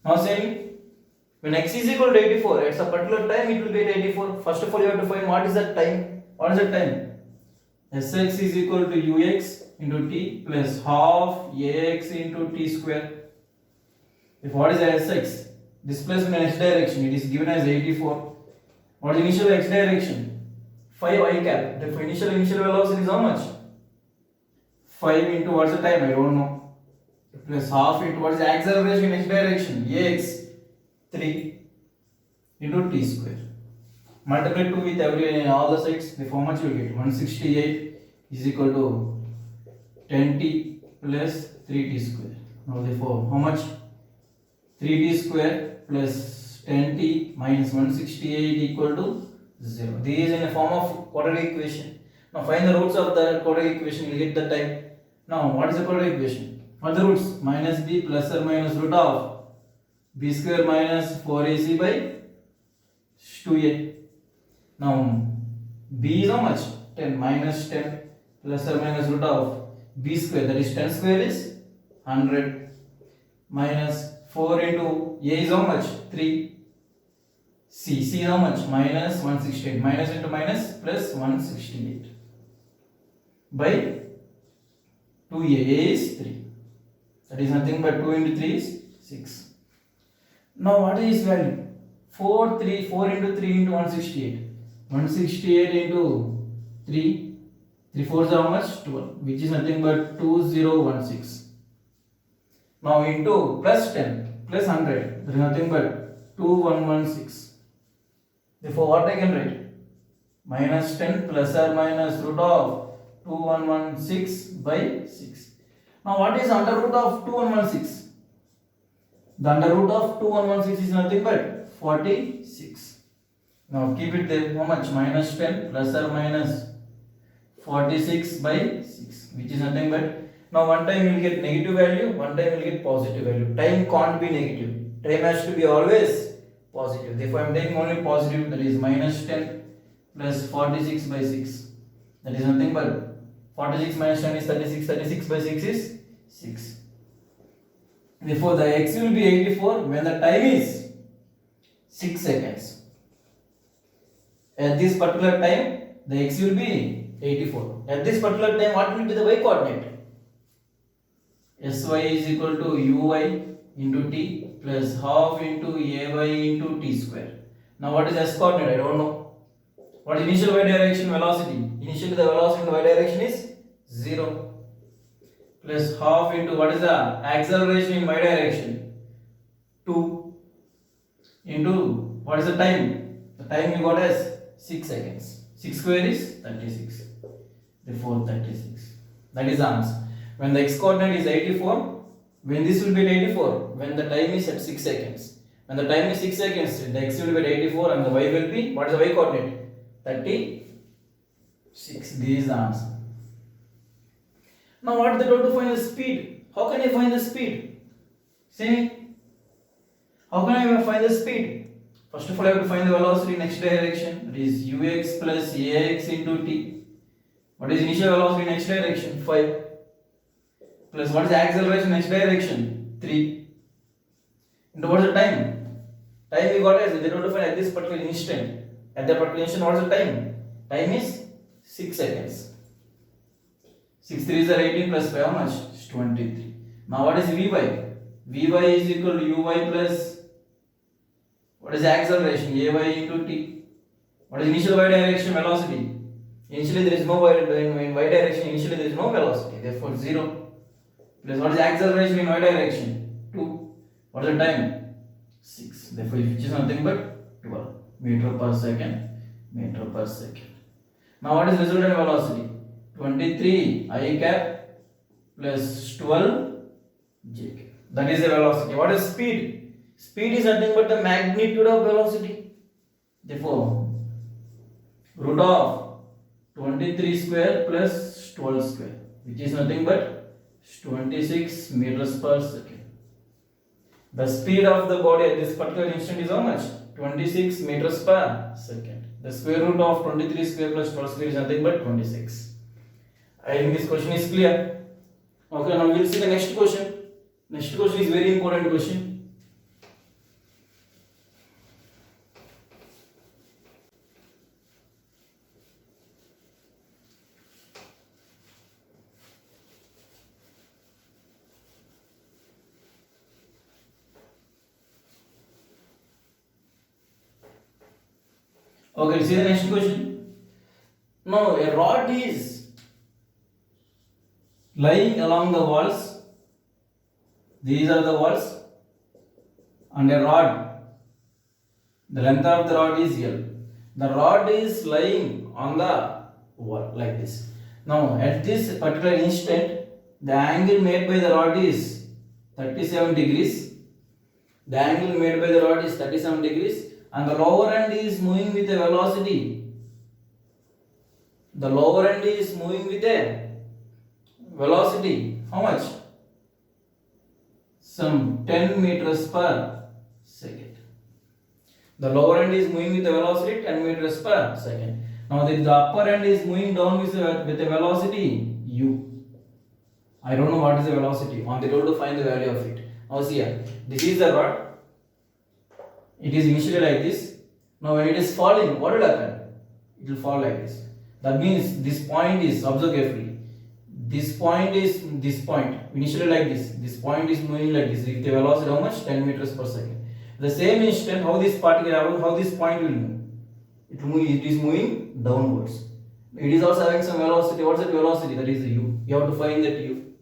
Now, saying when x is equal to 84, at a particular time it will be at 84. First of all, you have to find what is that time. What is that time? Sx is equal to ux into t plus half ax into t square. If what is Sx? Displacement in x direction, it is given as 84. What is initial x direction? 5 I cap. The initial velocity is how much? 5 into what's the time? I don't know. plus half into what is the acceleration in x direction, ax 3 into t square. Multiply 2 with all the sides, therefore how much you will get? 168 is equal to 10t plus 3t square. Now therefore how much? 3t square plus 10t minus 168 equal to 0. This is in the form of quadratic equation. Now find the roots of the quadratic equation, you will get the time. Now what is the quadratic equation? What are the roots? Minus b plus or minus root of b square minus 4ac by 2a. Now b is how much? 10 minus 10 plus or minus root of b square, that is 10 square is 100 minus 4 into a is how much? 3. C is how much? Minus 168. Minus into minus plus 168 by 2a. A is 3. That is nothing but 2 into 3 is 6. Now what is its value? 4 into 3 into 168. 168 into 3. 3 4s are how much? 12. Which is nothing but 2016. Now into plus 10 plus 100. There is nothing but 2116. Therefore what I can write? Minus 10 plus or minus root of 2116 by 6. Now what is under root of 2116? The under root of 2116 is nothing but 46. Now keep it there. How much? Minus 10 plus or minus 46 by 6, which is nothing but, now one time you will get negative value, one time you will get positive value. Time can't be negative. Time has to be always positive. Therefore I am taking only positive, that is minus 10 plus 46 by 6. That is nothing but 46 minus 10 is 36. 36 by 6 is 6. Therefore the x will be 84 when the time is 6 seconds. At this particular time the x will be 84. At this particular time what will be the y coordinate? Sy is equal to uy into t plus half into ay into t square. Now what is s coordinate? I don't know. What is initial y direction velocity? Initially the velocity in the y direction is 0 plus half into what is the acceleration in y direction? 2 into what is the time? The time you got as 6 seconds. 6 square is 36. Therefore 36. That is the answer. When the x coordinate is 84, when this will be at 84, when the time is at 6 seconds. When the time is 6 seconds, the x will be at 84 and the y will be, what is the y coordinate? 36. This is the answer. Now what is the total to find the speed? How can I find the speed? See? How can I find the speed? First of all I have to find the velocity in x direction. That is ux plus ax into t. What is initial velocity in x direction? 5. Plus what is the acceleration in x direction? 3. Into what is the time? Time we got as they don't find at this particular instant. At that particular instant, what is the time? Time is 6 seconds. 6 3s are 18 plus 5, how much? It's 23. Now what is Vy? Vy is equal to uy plus what is the acceleration? Ay into t. What is initial y direction velocity? Initially there is no y in y direction. Initially there is no velocity. Therefore 0. Plus what is the acceleration in y direction? 2. What is the time? 6. Therefore which is nothing but 12 meter per second. Meter per second. Now what is resultant velocity? 23 I cap plus 12 j cap. That is the velocity. What is speed? Speed is nothing but the magnitude of velocity. Therefore, root of 23 square plus 12 square, which is nothing but 26 meters per second. The speed of the body at this particular instant is how much? 26 meters per second. The square root of 23 square plus 12 square is nothing but 26. I think this question is clear. Okay, now we will see the next question. Next question is very important question. Okay, see the next question. Now a rod is lying along the walls These are the walls and a rod. The length of the rod is L. The rod is lying on the wall like this. Now at this particular instant, the angle made by the rod is 37 degrees. The angle made by the rod is 37 degrees and the lower end is moving with a velocity. The lower end is moving with a velocity. How much? Some 10 meters per second. The lower end is moving with a velocity 10 meters per second. Now the upper end is moving down with a velocity u. I don't know what is the velocity. On the road to find the value of it. Now see here. This is the rod. It is initially like this. Now when it is falling, what will happen? It will fall like this. That means this point is, observe carefully. This point is this point. Initially like this. This point is moving like this. With the velocity how much? 10 meters per second. The same instant, how this particle, how this point will move? It is moving downwards. It is also having some velocity. What is that velocity? That is the u. You have to find that u.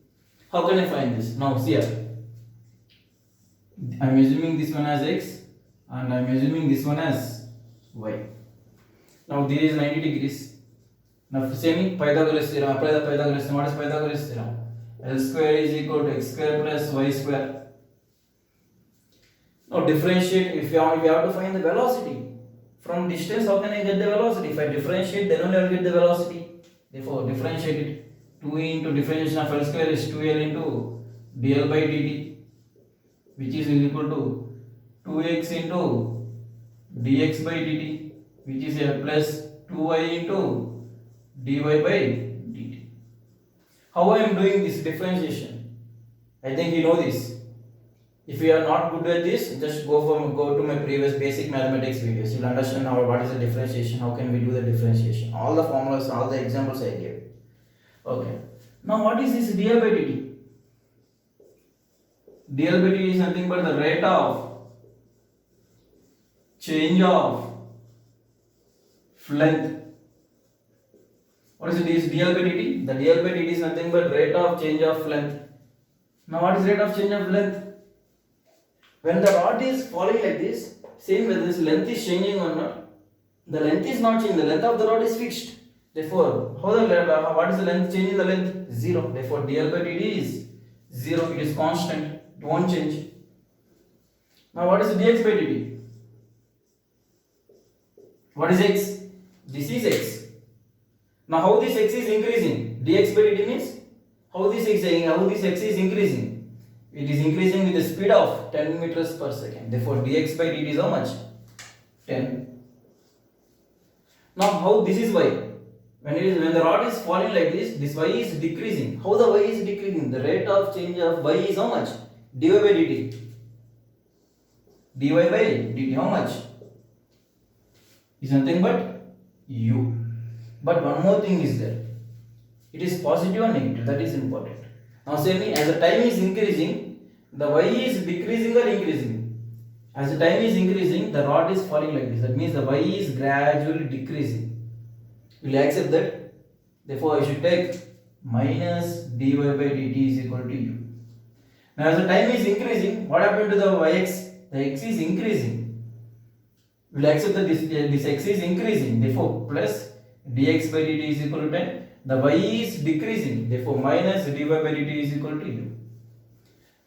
How can I find this? Now see here. I am assuming this one as x and I am assuming this one as y. Now there is 90 degrees. Now same Pythagoras theorem. Apply the Pythagoras theorem. What is Pythagoras theorem? L square is equal to x square plus y square. Now differentiate. If you have to find the velocity from distance, how can I get the velocity? If I differentiate, then only I will get the velocity. Therefore, differentiate it. 2 into differentiation of L square is 2L into dl by dt, which is equal to 2x into dx by dt, which is a plus 2y into dy by dt. How I am doing this differentiation? I think you know this. If you are not good at this, just go to my previous basic mathematics videos. You will understand what is the differentiation, how can we do the differentiation. All the formulas, all the examples I gave. Okay. Now what is this dl by dt? dl by dt is nothing but the rate of change of length. What is this dl by dt? The dl by dt is nothing but rate of change of length. Now what is rate of change of length? When the rod is falling like this, same whether this length is changing or not, the length is not changing, the length of the rod is fixed. Therefore, what is the length changing the length? 0. Therefore, dl by dt is 0, it is constant, it won't change. Now, what is dx by dt? What is x? This is x. Now, how this x is increasing? Dx by dt means how this x is increasing? It is increasing with the speed of 10 meters per second. Therefore, dx by dt is how much? 10. Now, how this is y? When the rod is falling like this y is decreasing. How the y is decreasing? The rate of change of y is how much? dy by dt. dy by dt, how much? Is nothing but u. But one more thing is there. It is positive or negative. That is important. Now say me, as the time is increasing, the y is decreasing or increasing? As the time is increasing, the rod is falling like this. That means the y is gradually decreasing. Will you accept that? Therefore, I should take minus dy by dt is equal to u. Now, as the time is increasing, what happened to the yx? The x is increasing. Will you accept that this x is increasing? Therefore, plus dx by dt is equal to 10. The y is decreasing. Therefore, minus dy by dt is equal to u.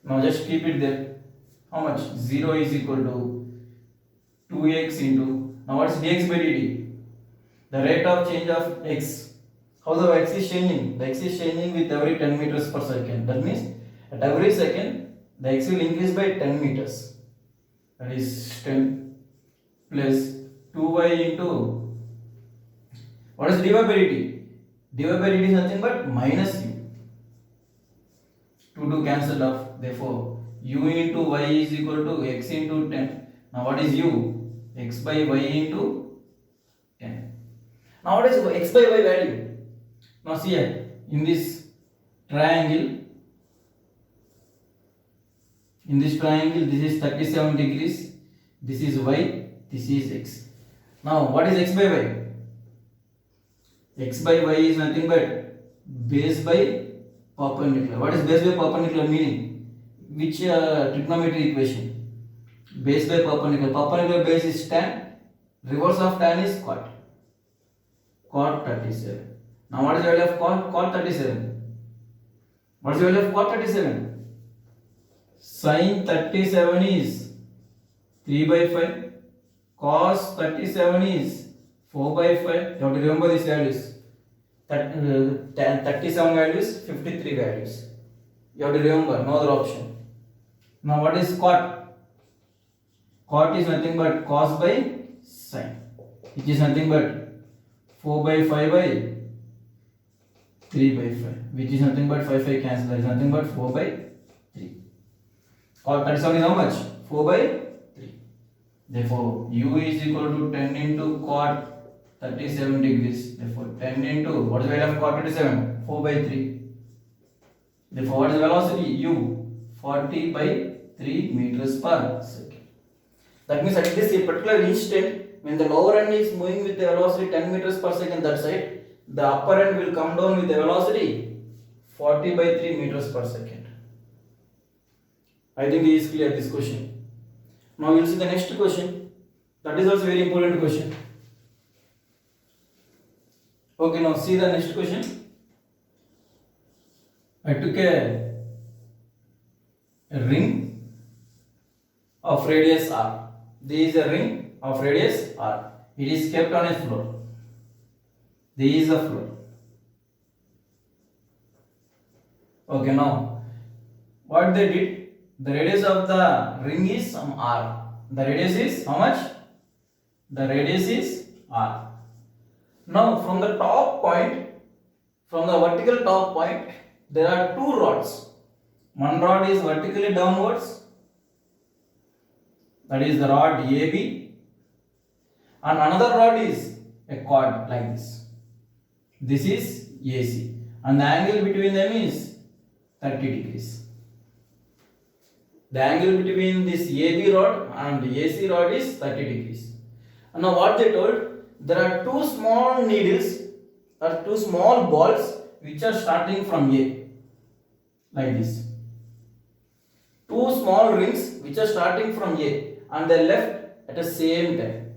Now, just keep it there. How much? 0 is equal to 2x into. Now, what is dx by dt? The rate of change of x. How the x is changing? The x is changing with every 10 meters per second. That means at every second the x will increase by 10 meters. That is 10 plus 2y into. What is dy by dt? dy by dt is nothing but minus u. 2 cancelled off. Therefore, u into y is equal to x into 10. Now, what is u? X by y into 10. Now, what is x by y value? Now, see here, in this triangle, this is 37 degrees, this is y, this is x. Now, what is x by y? X by y is nothing but base by perpendicular. What is base by perpendicular meaning? which trigonometry equation? Base by perpendicular. Perpendicular base is tan. Reverse of tan is cot. Cot 37. Now what is the value of cot? Cot 37. What is the value of cot 37? Sin 37 is 3 by 5. Cos 37 is 4 by 5. You have to remember these values. 37 values, 53 values. You have to remember, no other option. Now what is cot? Cot is nothing but cos by sin, which is nothing but 4 by 5 by 3 by 5, which is nothing but 5 cancel. That is nothing but 4 by 3. Cot 37 is how much? 4 by 3. Therefore, u is equal to 10 into cot 37 degrees. Therefore, 10 into what is the value of cot 37? 4 by 3. Therefore, what is the velocity? U 40 by 3 meters per second. That means at this particular instant, when the lower end is moving with the velocity 10 meters per second that side, the upper end will come down with the velocity 40 by 3 meters per second. I think it is clear this question. Now we will see the next question. That is also very important question. Okay, now see the next question. I took a ring of radius r. This is a ring of radius r. It is kept on a floor. This is a floor. Okay, now what they did? The radius of the ring is some r. The radius is how much? The radius is r. Now from the top point, from the vertical top point, there are two rods. One rod is vertically downwards, that is the rod AB, and another rod is a chord like this. This is AC, and the angle between them is 30 degrees. The angle between this AB rod and the AC rod is 30 degrees. And now what they told, there are two small needles or two small balls which are starting from A, like this. Two small rings which are starting from A and they left at the same time.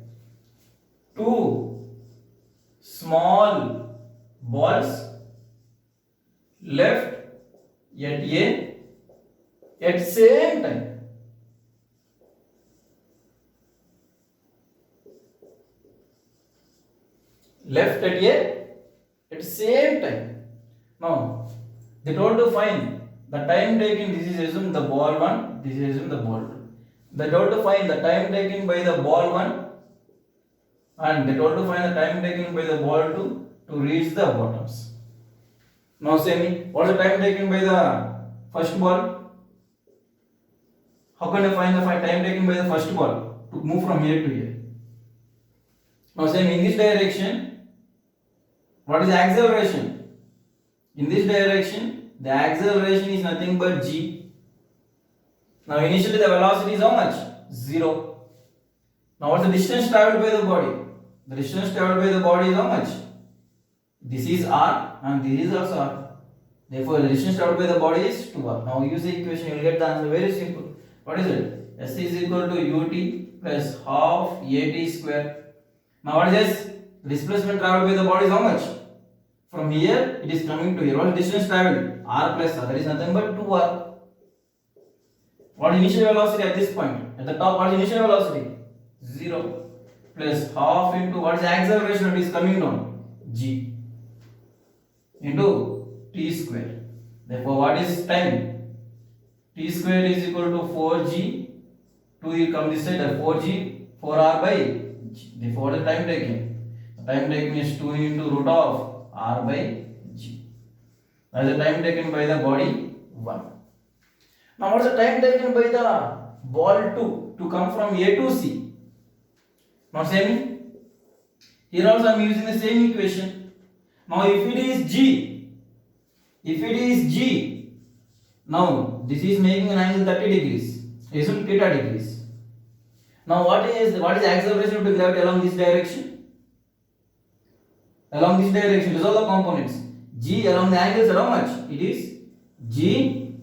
Two small balls left at A at same time. Left at A at same time. Now they told to find the time taken. This is assume the ball 1, this is assume the ball 2. They told to find the time taken by the ball 1 and they told to find the time taken by the ball 2 to reach the bottoms. Now say me, what is the time taken by the first ball? How can I find the time taken by the first ball to move from here to here? Now say me, in this direction, what is the acceleration? In this direction, the acceleration is nothing but g. Now initially the velocity is how much? 0. Now what's the distance traveled by the body? The distance traveled by the body is how much? This is r and this is also r. Therefore the distance traveled by the body is 2r. Now use the equation, you will get the answer. Very simple. What is it? S is equal to ut plus half at square. Now what is this? Displacement traveled by the body is how much? From here it is coming to here. What is distance traveled? R plus r. That is nothing but 2r. What is initial velocity at this point? At the top, what is initial velocity? 0 plus half into what is the acceleration that is coming down? G into t square. Therefore, what is time? T square is equal to 4g. 2 will come this side, 4g, 4r by g. Therefore, what is the time taken? The time taken is 2 into root of r by g. That is the time taken by the body 1. Now, what is the time taken by the ball 2 to come from A to C? Now, same. Here also I am using the same equation. Now, if it is G, now this is making an angle 30 degrees. Assume theta degrees. Now, what is the acceleration of the gravity along this direction? Along this direction, these are the components. G along the angles are how much? It is G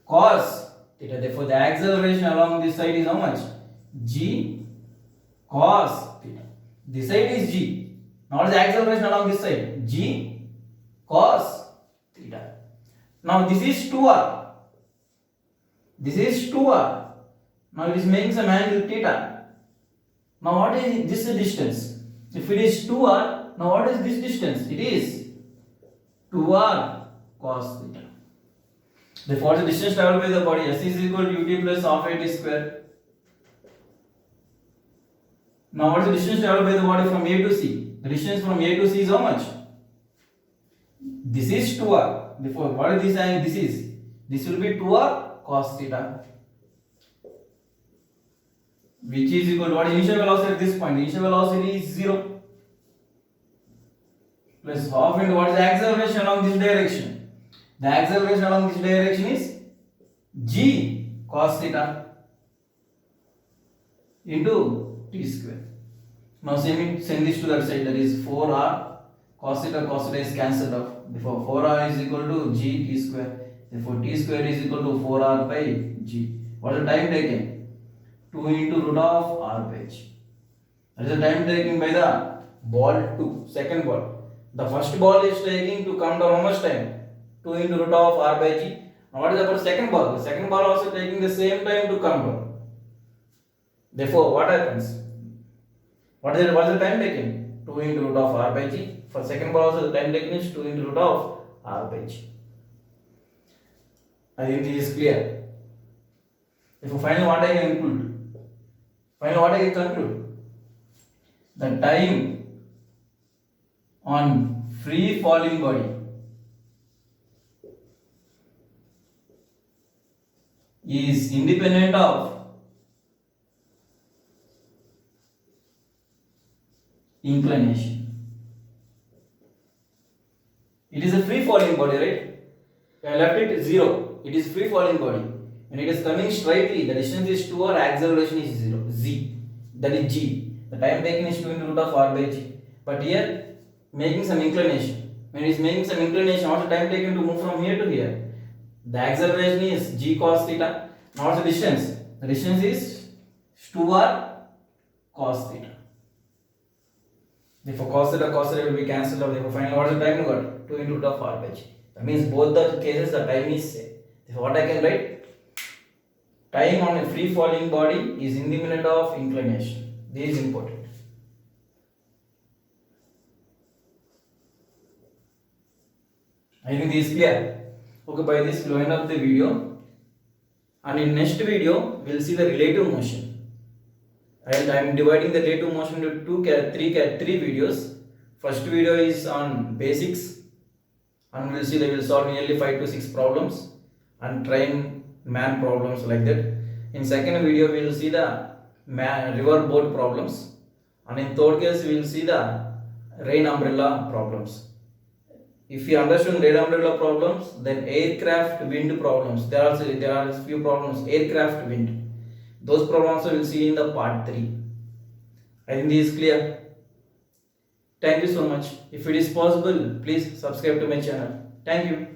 cos theta. Therefore, the acceleration along this side is how much? G cos theta. This side is G. Now, what is the acceleration along this side? G cos theta. Now, this is 2r. This is 2r. Now, it is making some angle theta. Now, what is this distance? If it is 2r, now what is this distance? It is 2r cos theta. Therefore, the distance travelled by the body S is equal to ut plus half at square. Now, what is the distance travelled by the body from A to C? The distance from A to C is how much? This is 2r. Therefore, what is this angle? This is. This will be 2r cos theta. Which is equal to what is initial velocity at this point? The initial velocity is 0. Plus half into what is the acceleration along this direction? The acceleration along this direction is g cos theta into t square. Now send this to that side, that is 4r cos theta is cancelled off. Therefore 4r is equal to g t square. Therefore t square is equal to 4r by g. What is the time taken? 2 into root of r by g. That is the time taken by the ball 2, second ball. The first ball is taking to come down how much time? 2 into root of r by g. Now what is about second ball? The second ball also taking the same time to come down. Therefore, what happens? What is the time taken? 2 into root of r by g. For second ball also the time taken is 2 into root of r by g. I think this is clear. Therefore, finally what I can conclude? Finally what I can conclude? The time on free falling body is independent of inclination. It is a free falling body, right? I left it 0. It is free falling body. When it is coming straightly, the distance is 2 or acceleration is 0. Z. That is G. The time taken is 2 into root of r by g. But here, making some inclination. When it is making some inclination, what's the time taken to move from here to here? The acceleration is g cos theta. Now what's the distance? The distance is 2r cos theta. Therefore cos theta will be cancelled out. Therefore finally what is the time you got? 2 into root of r by g. That means both the cases the time is same. Therefore what I can write? Time on a free falling body is independent of inclination. This is important. I think this is clear. Okay, by this we'll end up the video. And in next video, we'll see the relative motion. And I am dividing the relative motion into three videos. First video is on basics, and we'll see that we'll solve nearly 5 to 6 problems and train man problems like that. In second video, we'll see the river boat problems, and in third case, we'll see the rain umbrella problems. If you understand rain umbrella problems, then aircraft wind problems. There are few problems aircraft wind. Those problems we'll see in the part 3. I think this is clear. Thank you so much. If it is possible, please subscribe to my channel. Thank you.